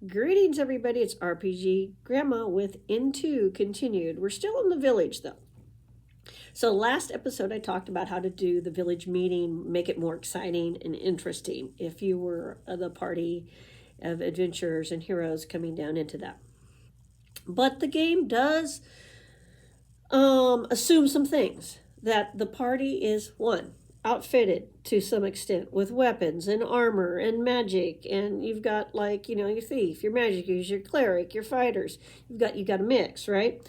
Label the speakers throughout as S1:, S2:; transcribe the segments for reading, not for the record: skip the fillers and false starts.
S1: Greetings, everybody. It's RPG Grandma with Into Continued. We're still in the village, though. So, last episode, I talked about how to do the village meeting, make it more exciting and interesting if you were the party of adventurers and heroes coming down into that. But the game does assume some things that the party is one, outfitted to some extent with weapons and armor and magic, and you've got your thief, your magic users, your cleric, your fighters. You got a mix, right?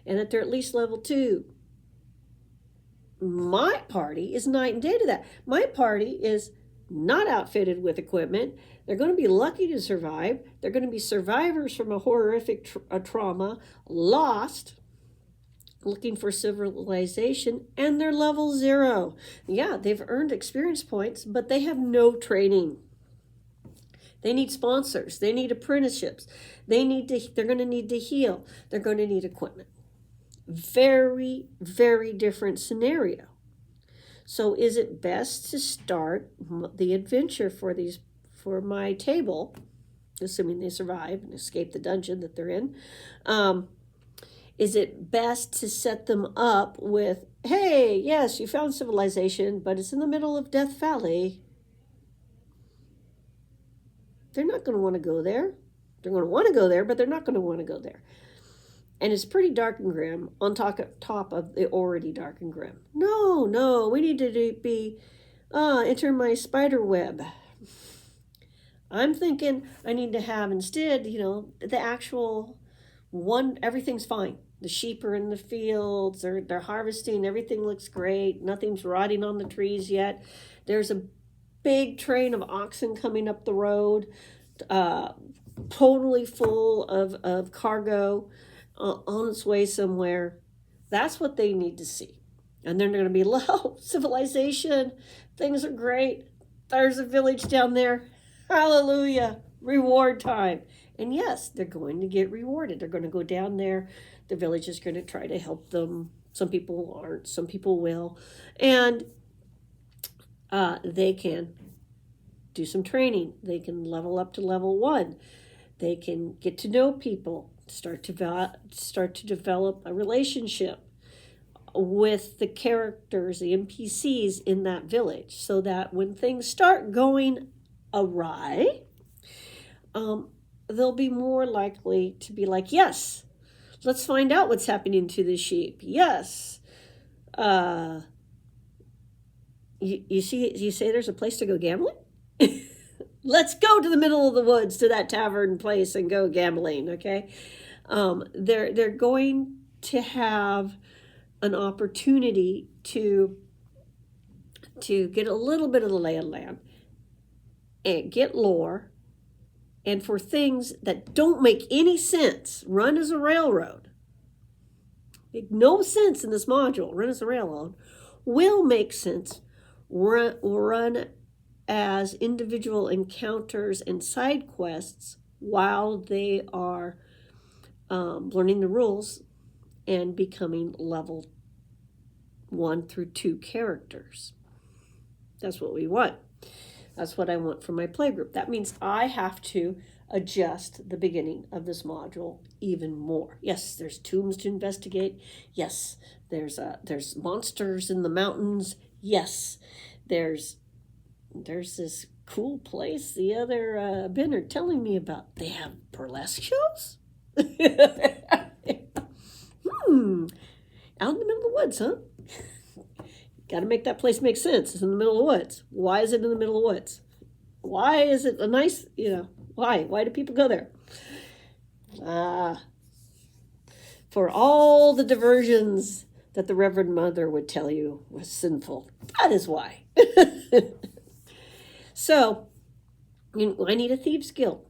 S1: And that they're at least level 2. My party is night and day to that. My party is not outfitted with equipment. They're going to be lucky to survive. They're going to be survivors from a horrific trauma, lost, looking for civilization, and they're level 0. Yeah, they've earned experience points, but they have no training. They need sponsors. They need apprenticeships. They're going to need to heal. They're going to need equipment. Very, very different scenario. So is it best to start the adventure for my table, assuming they survive and escape the dungeon that they're in? Is it best to set them up with, hey, yes, you found civilization, but it's in the middle of Death Valley? They're not going to want to go there. They're going to want to go there, but they're not going to want to go there. And it's pretty dark and grim on top of the already dark and grim. No, we need to be, enter my spider web. I'm thinking I need to have instead, the actual one, everything's fine. The sheep are in the fields, they're harvesting, everything looks great, nothing's rotting on the trees yet. There's a big train of oxen coming up the road, totally full of cargo on its way somewhere. That's what they need to see. And they're going to be low civilization, things are great, there's a village down there, hallelujah, reward time. And yes, they're going to get rewarded. They're going to go down there. The village is going to try to help them. Some people aren't, some people will. And they can do some training. They can level up to level 1. They can get to know people, start to develop a relationship with the characters, the NPCs in that village, so that when things start going awry, they'll be more likely to be like, yes, let's find out what's happening to the sheep. Yes. You say there's a place to go gambling? Let's go to the middle of the woods to that tavern place and go gambling, okay? They're going to have an opportunity to get a little bit of the lay of the land and get lore, and for things that don't make any sense, run as a railroad. Make no sense in this module, run as a railroad, will make sense, run as individual encounters and side quests while they are learning the rules and becoming level 1 through 2 characters. That's what we want. That's what I want from my playgroup. That means I have to adjust the beginning of this module even more. Yes, there's tombs to investigate. Yes, there's monsters in the mountains. Yes, there's this cool place the other Ben are telling me about. They have burlesque shows? Out in the middle of the woods, huh? Got to make that place make sense. It's in the middle of the woods. Why is it in the middle of the woods? Why is it a nice, why? Why do people go there? For all the diversions that the Reverend Mother would tell you was sinful. That is why. So, I need a thieves guild.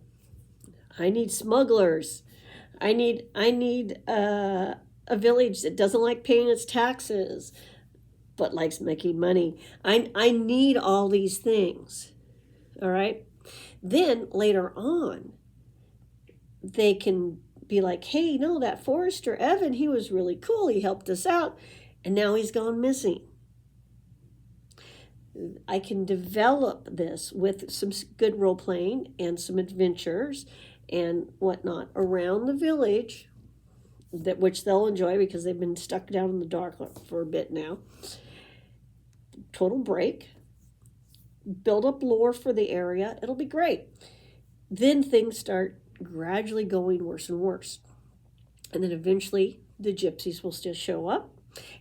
S1: I need smugglers. I need a village that doesn't like paying its taxes, but likes making money. I need all these things. All right. Then later on, they can be like, hey, no, that Forester Evan, he was really cool. He helped us out. And now he's gone missing. I can develop this with some good role playing and some adventures and whatnot around the village, that which they'll enjoy because they've been stuck down in the dark for a bit now. Total break. Build up lore for the area. It'll be great. Then things start gradually going worse and worse. And then eventually the gypsies will still show up.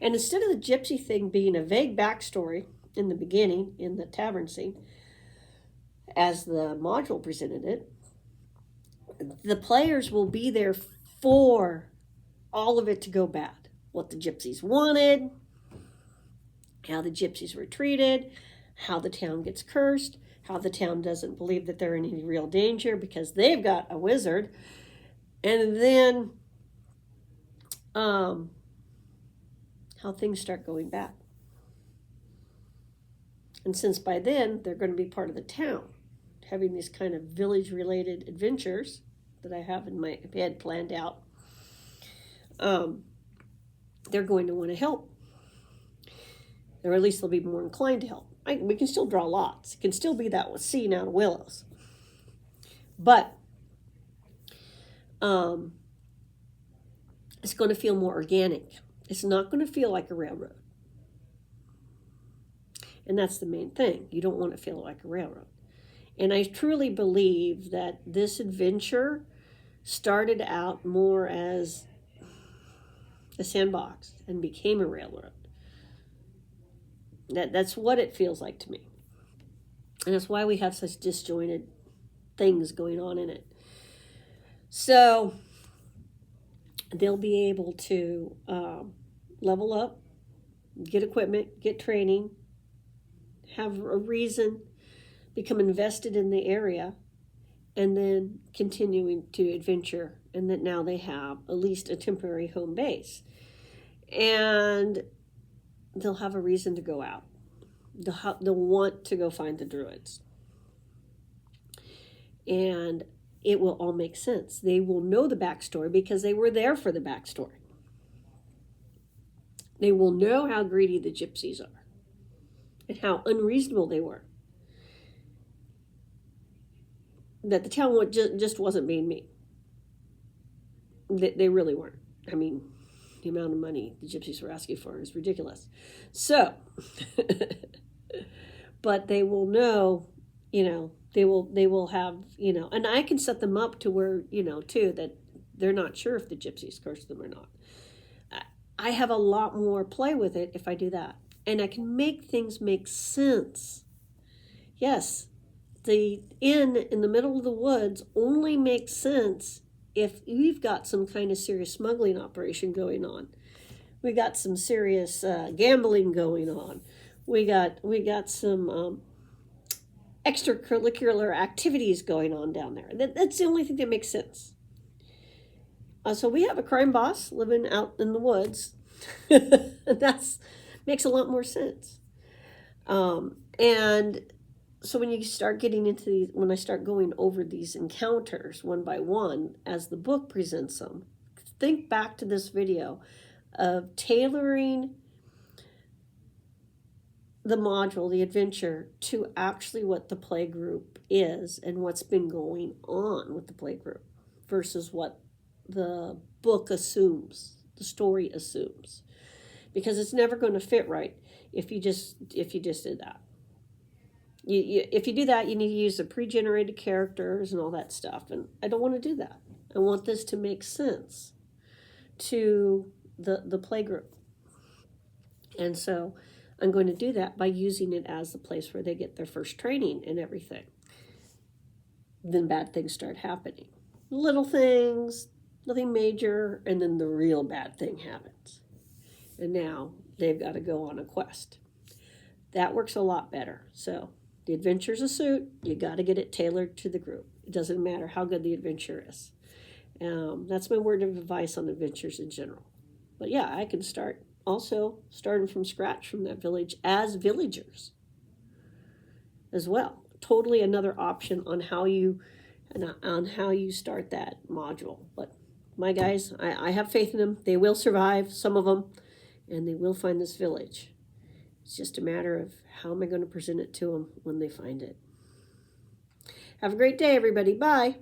S1: And instead of the gypsy thing being a vague backstory in the beginning, in the tavern scene, as the module presented it, the players will be there for all of it to go bad. What the gypsies wanted, how the gypsies were treated, how the town gets cursed, how the town doesn't believe that they're in any real danger because they've got a wizard, and then how things start going bad. And since by then they're going to be part of the town, having these kind of village-related adventures that I have in my head planned out, they're going to want to help. Or at least they'll be more inclined to help. We can still draw lots. It can still be that with scene out of Willows. But it's going to feel more organic. It's not going to feel like a railroad. And that's the main thing. You don't want to feel like a railroad. And I truly believe that this adventure started out more as a sandbox and became a railroad. That's what it feels like to me. And that's why we have such disjointed things going on in it. So they'll be able to level up, get equipment, get training, have a reason, become invested in the area, and then continuing to adventure. And that now they have at least a temporary home base. And they'll have a reason to go out. They'll want to go find the druids. And it will all make sense. They will know the backstory because they were there for the backstory. They will know how greedy the gypsies are and how unreasonable they were. That the town just wasn't being mean. They really weren't. I mean, the amount of money the gypsies were asking for is ridiculous. So, but they will know, they will have, and I can set them up to where, too, that they're not sure if the gypsies cursed them or not. I have a lot more play with it if I do that. And I can make things make sense. Yes, the inn in the middle of the woods only makes sense if we've got some kind of serious smuggling operation going on. We got some serious gambling going on. We got some extracurricular activities going on down there. That's the only thing that makes sense. So we have a crime boss living out in the woods. That's makes a lot more sense. And so when you start getting into these, when I start going over these encounters one by one, as the book presents them, think back to this video of tailoring the module, the adventure, to actually what the play group is and what's been going on with the play group versus what the book assumes, the story assumes. Because it's never going to fit right if you just did that. If you do that, you need to use the pre-generated characters and all that stuff. And I don't want to do that. I want this to make sense to the play group. And so I'm going to do that by using it as the place where they get their first training and everything. Then bad things start happening. Little things, nothing major, and then the real bad thing happens. And now they've got to go on a quest. That works a lot better. So the adventure's a suit. You got to get it tailored to the group. It doesn't matter how good the adventure is. That's my word of advice on adventures in general. But yeah, I can start also starting from scratch from that village as villagers as well. Totally another option on how you start that module. But my guys, I have faith in them. They will survive, some of them, and they will find this village. It's just a matter of how am I going to present it to them when they find it. Have a great day, everybody. Bye.